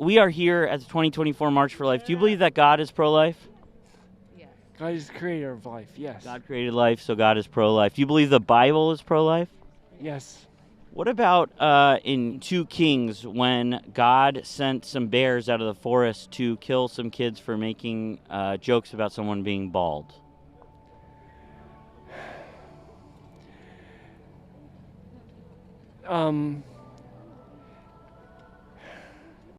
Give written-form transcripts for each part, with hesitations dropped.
we are here at the 2024 March for Life. Do you believe that God is pro-life? God is the creator of life, yes. God created life, so God is pro-life. Do you believe the Bible is pro-life? Yes. What about in 2 Kings when God sent some bears out of the forest to kill some kids for making jokes about someone being bald?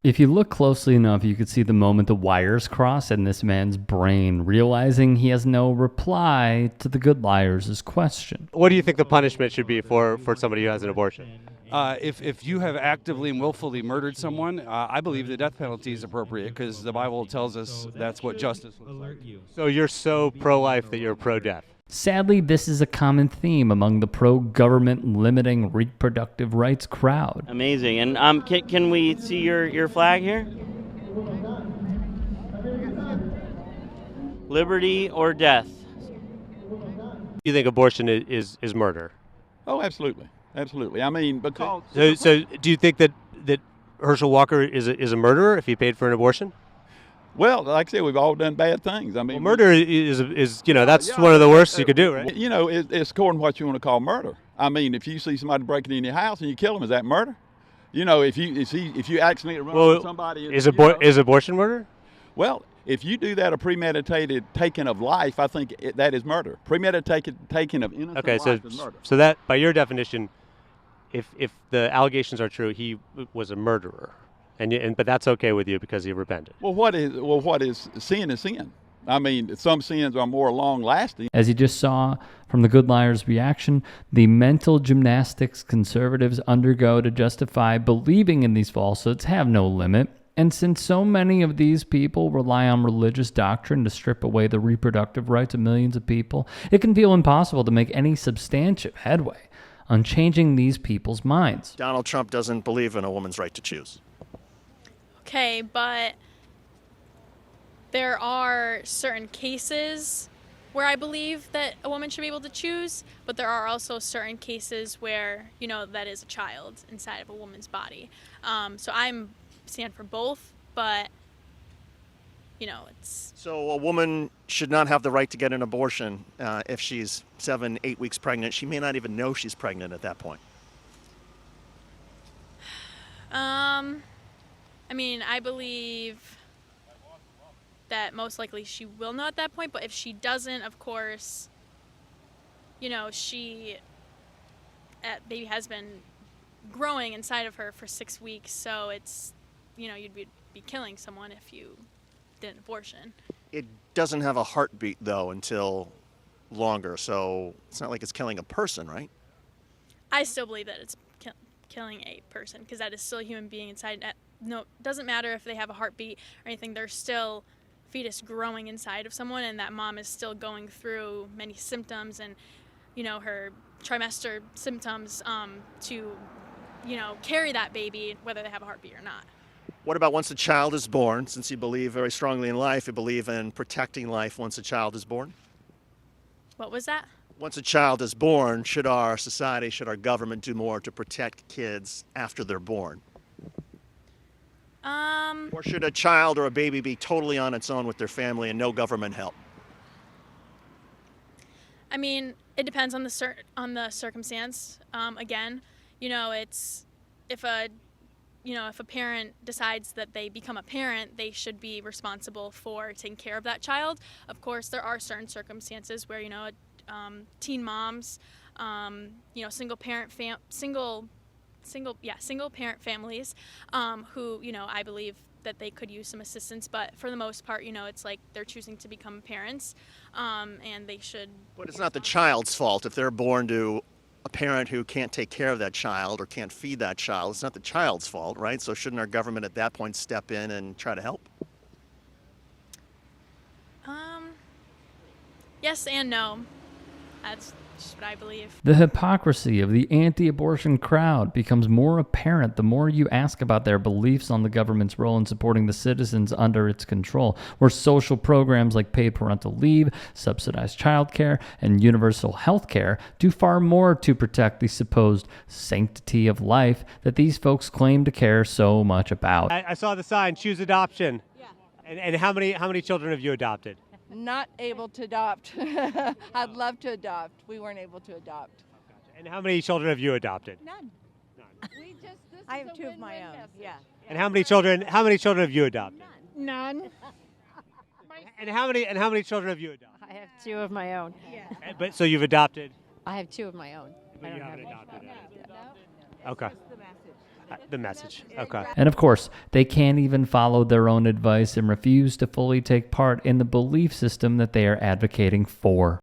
If you look closely enough, you could see the moment the wires cross in this man's brain, realizing he has no reply to the good liars' question. What do you think the punishment should be for somebody who has an abortion? If you have actively and willfully murdered someone, I believe the death penalty is appropriate because the Bible tells us that's what justice looks like. So you're so pro-life that you're pro-death. Sadly, this is a common theme among the pro-government limiting reproductive rights crowd. Amazing. And can we see your flag here? Liberty or death? You think abortion is murder? Oh, absolutely. Absolutely. I mean, because... So do you think that Herschel Walker is a murderer if he paid for an abortion? Well, like I said, we've all done bad things. I mean, murder is that's one of the worst you could do, right? You know, it's according to what you want to call murder. I mean, if you see somebody breaking in your house and you kill them, is that murder? You know, if you accidentally run over somebody, is abortion murder? Well, if you do that, a premeditated taking of life, I think that is murder. Premeditated taking of innocent life is murder. So that, by your definition, if the allegations are true, he was a murderer. But that's okay with you because he repented. Well, what is sin is sin. I mean, some sins are more long-lasting. As you just saw from the Good Liars reaction, the mental gymnastics conservatives undergo to justify believing in these falsehoods have no limit. And since so many of these people rely on religious doctrine to strip away the reproductive rights of millions of people, it can feel impossible to make any substantive headway on changing these people's minds. Donald Trump doesn't believe in a woman's right to choose. Okay, but there are certain cases where I believe that a woman should be able to choose, but there are also certain cases where, that is a child inside of a woman's body. So I'm stand for both, but, it's... So a woman should not have the right to get an abortion if she's 7-8 weeks pregnant. She may not even know she's pregnant at that point. I believe that most likely she will know at that point, but if she doesn't, of course, baby has been growing inside of her for 6 weeks, so it's, you'd be killing someone if you did an abortion. It doesn't have a heartbeat, though, until longer, so it's not like it's killing a person, right? I still believe that it's killing a person, because that is still a human being inside. No, it doesn't matter if they have a heartbeat or anything. There's still fetus growing inside of someone, and that mom is still going through many symptoms and, her trimester symptoms to, carry that baby, whether they have a heartbeat or not. What about once a child is born? Since you believe very strongly in life, you believe in protecting life once a child is born? What was that? Once a child is born, should our society, should our government do more to protect kids after they're born? Or should a child or a baby be totally on its own with their family and no government help? It depends on the circumstance. Again, it's if a parent decides that they become a parent, they should be responsible for taking care of that child. Of course, there are certain circumstances where teen moms, single parent families, who I believe that they could use some assistance, but for the most part, it's like they're choosing to become parents, and they should. But it's not the child's fault if they're born to a parent who can't take care of that child or can't feed that child. It's not the child's fault, right? So shouldn't our government at that point step in and try to help? Yes and no. That's what I believe. The hypocrisy of the anti-abortion crowd becomes more apparent the more you ask about their beliefs on the government's role in supporting the citizens under its control, where social programs like paid parental leave, subsidized childcare, and universal health care do far more to protect the supposed sanctity of life that these folks claim to care so much about. I saw the sign, choose adoption. Yeah. And how many children have you adopted? Not able to adopt. I'd love to adopt. We weren't able to adopt. And how many children have you adopted? None. I have 2 of my own. Yeah. And how many children have you adopted? None. And how many children have you adopted? I have 2 of my own. Yeah. But so you've adopted? I have 2 of my own. But you haven't adopted it. Okay. The message. Okay. And of course, they can't even follow their own advice and refuse to fully take part in the belief system that they are advocating for.